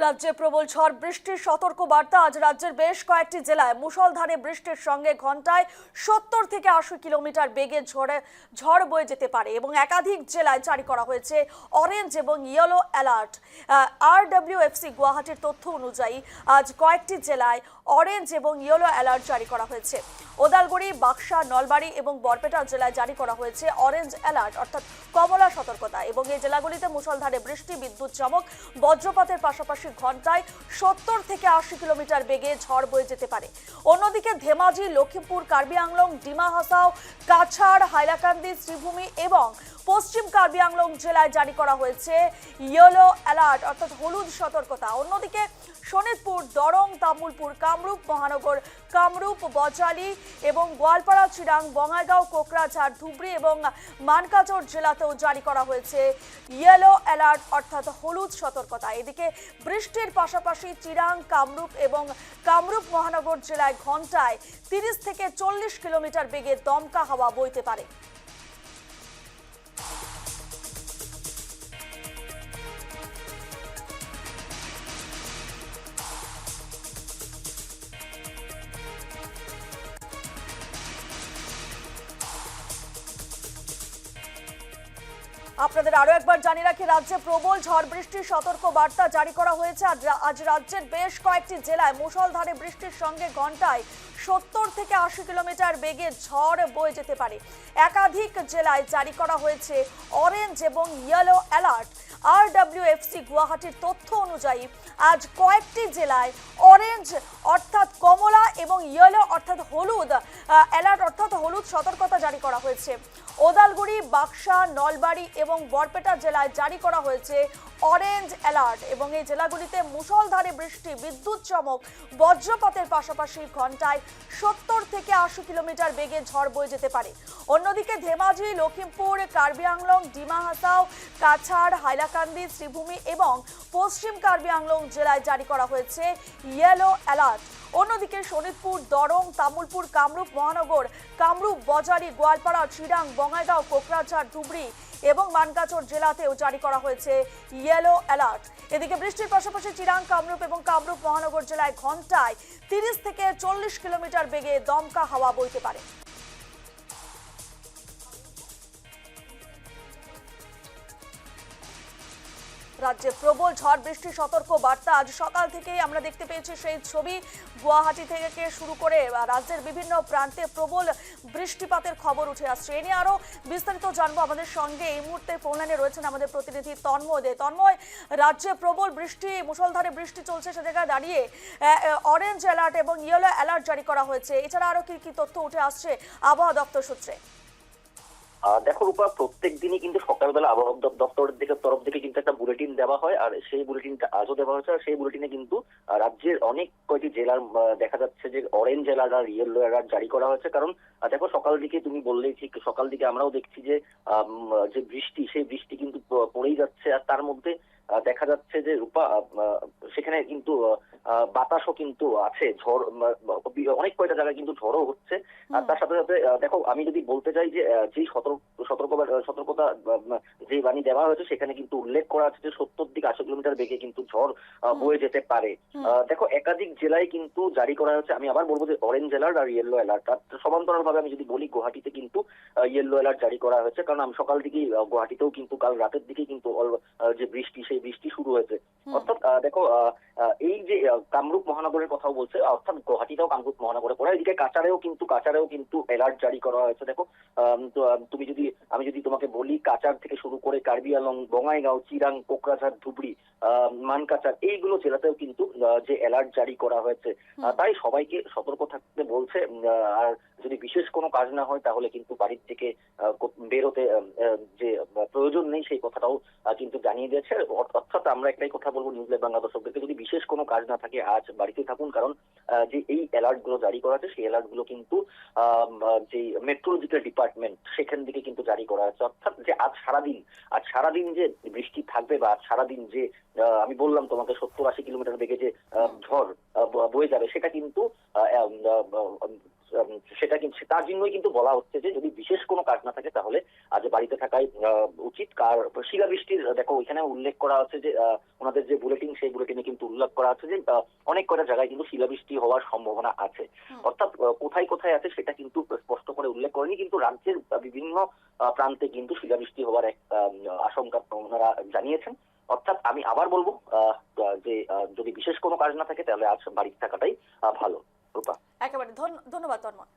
রাজ্যে প্রবল ঝড় বৃষ্টির সতর্ক বার্তা। আজ রাজ্যের বেশ কয়েকটি জেলায় মুষলধারে বৃষ্টির সঙ্গে ঘন্টায় 70 থেকে 80 কিলোমিটার বেগে ঝড় বয়ে যেতে পারে এবং একাধিক জেলায় জারি করা হয়েছে অরেঞ্জ এবং ইয়েলো অ্যালার্ট। RWFC গুয়াহাটির তথ্য অনুযায়ী আজ কয়েকটি জেলায় অরেঞ্জ এবং ইয়েলো অ্যালার্ট জারি করা হয়েছে। ওদালগুড়ি, বাক্সা, নলবাড়ি এবং বরপেটা জেলায় জারি করা হয়েছে অরেঞ্জ অ্যালার্ট অর্থাৎ কমলা সতর্কতা এবং এই জেলাগুলিতে মুষলধারে বৃষ্টি, বিদ্যুৎ চমক, বজ্রপাতের পাশাপাশি ঘন্টায় 70 থেকে 80 কিলোমিটার বেগে ঝড় বয়ে যেতে পারে। অন্যদিকে ধেমাজি, লখিমপুর, কার্বি আংলং, ডিমা হাসাও, কাছাড়, হাইলাকান্দি, শ্রীভূমি এবং পশ্চিম কার্বি আংলং জেলায় জারি করা হয়েছে ইয়েলো অ্যালার্ট অর্থাৎ হলুদ সতর্কতা। অন্যদিকে শোনিতপুর, দরং, তামুলপুর, কামরূপ মহানগর, কামরূপ, বজালি এবং গোয়ালপাড়া, চিরাং, বঙ্গাইগাঁও, কোকরাঝাড়, ধুবড়ী এবং মানকাচর জেলাতেও জারি করা হয়েছে ইয়েলো অ্যালার্ট অর্থাৎ হলুদ সতর্কতা। এদিকে বৃষ্টির পাশাপাশি চিরাং, কামরূপ এবং কামরূপ মহানগর জেলায় ঘন্টায় 30 থেকে 40 কিলোমিটার বেগে দমকা হাওয়া বইতে পারে। আপনাদের আরো একবার জানিয়ে রাখি, রাজ্যে প্রবল ঝড় বৃষ্টির সতর্ক বার্তা জারি করা হয়েছে। আজ রাজ্যের বেশ কয়েকটি জেলায় মুষলধারে বৃষ্টির সঙ্গে ঘন্টায় 70 থেকে 80 কিলোমিটার বেগে ঝড় বয়ে যেতে পারে। একাধিক জেলায় জারি করা হয়েছে অরেঞ্জ এবং ইয়েলো অ্যালার্ট। RWFC গুয়াহাটির তথ্য অনুযায়ী আজ কয়েকটি জেলায় অরেঞ্জ অর্থাৎ কমলা এবং ইয়েলো অর্থাৎ হলুদ অ্যালার্ট অর্থাৎ হলুদ সতর্কতা জারি করা হয়েছে। ওদালগুড়ি, বাক্সা, নলবাড়ি এবং বরপেটা জেলায় জারি করা হয়েছে অরেঞ্জ অ্যালার্ট এবং এই জেলাগুলিতে মুষলধারে বৃষ্টি, বিদ্যুৎ চমক, বজ্রপাতের পাশাপাশি ঘন্টায় 70 থেকে 80 কিলোমিটার বেগে ঝড় বয়ে যেতে পারে। অন্যদিকে ধেমাজি, লখিমপুর, কার্বি আংলং, ডিমা হাসাও, কাছাড়, হাইলাকান্দি, শ্রীভূমি এবং পশ্চিম কার্বি আংলং জেলায় জারি করা হয়েছে ইয়েলো অ্যালার্ট। অন্যদিকে শোনিতপুর, দরং, তামুলপুর, কামরূপ মহানগর, কামরূপ, বজালি, গোয়ালপাড়া, চিরাং, বঙ্গাইগাঁও, কোকরাঝাড়, ধুবড়ী এবং মানকাচর জেলাতেও জারি করা হয়েছে ইয়েলো অ্যালার্ট। এদিকে বৃষ্টির পাশাপাশি চিরাং, কামরূপ এবং কামরূপ মহানগর জেলায় ঘন্টায় 30 থেকে 40 কিলোমিটার বেগে দমকা হাওয়া বইতে পারে। রাজ্যে প্রবল ঝড় বৃষ্টির সতর্ক বার্তা। আজ সকাল থেকেই আমরা দেখতে পেয়েছি সেই ছবি। গুয়াহাটি থেকে শুরু করে রাজ্যের বিভিন্ন প্রান্তে প্রবল বৃষ্টিপাতের খবর উঠে আসছে। এ নিয়ে আরো বিস্তারিত জানবো। আমাদের সঙ্গে এই মুহূর্তে ফোন লাইনে রয়েছেন আমাদের প্রতিনিধি তন্ময় দে। তন্ময়, রাজ্যে প্রবল বৃষ্টি, মুষলধারে বৃষ্টি চলছে, সে জায়গায় দাঁড়িয়ে অরেঞ্জ অ্যালার্ট এবং ইয়েলো অ্যালার্ট জারি করা হয়েছে। এছাড়া আরো কি কি তথ্য উঠে আসছে আবহাওয়া দপ্তর সূত্রে? দেখো রূপা, প্রত্যেক দিনই কিন্তু সকালবেলা আবহাওয়া দপ্তরের তরফ থেকে কিন্তু একটা বুলেটিন দেওয়া হয়, আর সেই বুলেটিনটা আজও দেওয়া হয়েছে। আর সেই বুলেটিনে কিন্তু রাজ্যের অনেক কয়টি জেলার দেখা যাচ্ছে যে অরেঞ্জ অ্যালার্ট আর ইয়েলো অ্যালার্ট জারি করা হয়েছে। কারণ দেখো, সকাল দিকে তুমি বললেই ঠিক, সকাল দিকে আমরাও দেখছি যে যে বৃষ্টি, সেই বৃষ্টি কিন্তু পড়েই যাচ্ছে। আর তার মধ্যে দেখা যাচ্ছে যে রূপা, সেখানে কিন্তু বাতাসও কিন্তু আছে, ঝড় অনেক কয়টা জায়গায় কিন্তু ঝড়ও হচ্ছে। আর তার সাথে সাথে দেখো, আমি যদি বলতে চাই যে যেই সতর্কতা যে বাণী দেওয়া হয়েছে, সেখানে কিন্তু উল্লেখ করা আছে যে 70 থেকে 80 কিলোমিটার বেগে কিন্তু ঝড় বয়ে যেতে পারে। দেখো, একাধিক জেলায় কিন্তু জারি করা হয়েছে। আমি আবার বলবো যে অরেঞ্জ অ্যালার্ট আর ইয়েলো অ্যালার্ট। আর সমান্তরাল ভাবে আমি যদি বলি, গুয়াহাটিতে কিন্তু ইয়েলো অ্যালার্ট জারি করা হয়েছে। কারণ আমি সকাল দিকেই গুয়াহাটিতেও কিন্তু কাল রাতের দিকে কিন্তু যে বৃষ্টি, সেই বৃষ্টি শুরু হয়েছে। অর্থাৎ দেখো, এই যে কামরূপ মহানগরের কথাও বলছে, অর্থাৎ গুয়াহাটিটাও কামরূপ মহানগরে পড়ে। এদিকে কাছাড়েও কিন্তু অ্যালার্ট জারি করা হয়েছে। দেখো, আমি যদি তোমাকে বলি, কাছাড় থেকে শুরু করে কার্বি আংলং, বঙ্গাইগাঁও, চিরাং, কোকরাঝাড়, ধুবড়ী, মানকাচার, এইগুলো জেলাতেও কিন্তু যে অ্যালার্ট জারি করা হয়েছে। তাই সবাইকে সতর্ক থাকতে বলছে। আর যদি বিশেষ কোনো কাজ না হয়, তাহলে কিন্তু বাড়ির থেকে বেরোতে যে প্রয়োজন নেই, সেই কথাটাও কিন্তু জানিয়ে দিয়েছে। অর্থাৎ আমরা একটাই কথা বলবো নিউজ লাইভ বাংলা দর্শকদেরকে, যদি বিশেষ কোনো কাজ না থাকে, আজ বাড়িতে থাকুন। কারণ যে এই অ্যালার্ট গুলো জারি করা আছে, সেই অ্যালার্ট গুলো কিন্তু যে মেট্রোলজিক্যাল ডিপার্টমেন্ট, সেখান থেকে কিন্তু জারি করা আছে। অর্থাৎ যে আজ সারাদিন যে বৃষ্টি থাকবে, বা আজ সারাদিন যে আমি বললাম তোমাকে 70-80 কিলোমিটার বেগে যে ঝড় বয়ে যাবে, সেটা কিন্তু তার জন্যই কিন্তু বলা হচ্ছে যে যদি বিশেষ কোনো কাজ না থাকে, তাহলে আজ বাড়িতে থাকাই উচিত। কার শিলাবৃষ্টির দেখো ওইখানে উল্লেখ করা আছে যে ওনাদের যে বুলেটিন সেই বুলেটিনে কিন্তু উল্লেখ করা আছে যে অনেক কয়টা জায়গায় কিন্তু শিলাবৃষ্টি হওয়ার সম্ভাবনা আছে। অর্থাৎ কোথায় কোথায় আছে সেটা কিন্তু স্পষ্ট করে উল্লেখ করেনি, কিন্তু রাজ্যের বিভিন্ন প্রান্তে কিন্তু শিলাবৃষ্টি হওয়ার এক আশঙ্কা ওনারা জানিয়েছেন। অর্থাৎ আমি আবার বলবো যে যদি বিশেষ কোনো কাজ না থাকে তাহলে আজ বাড়িতে থাকাটাই ভালো। রূপা, একেবারে ধন্যবাদ তন্ময়।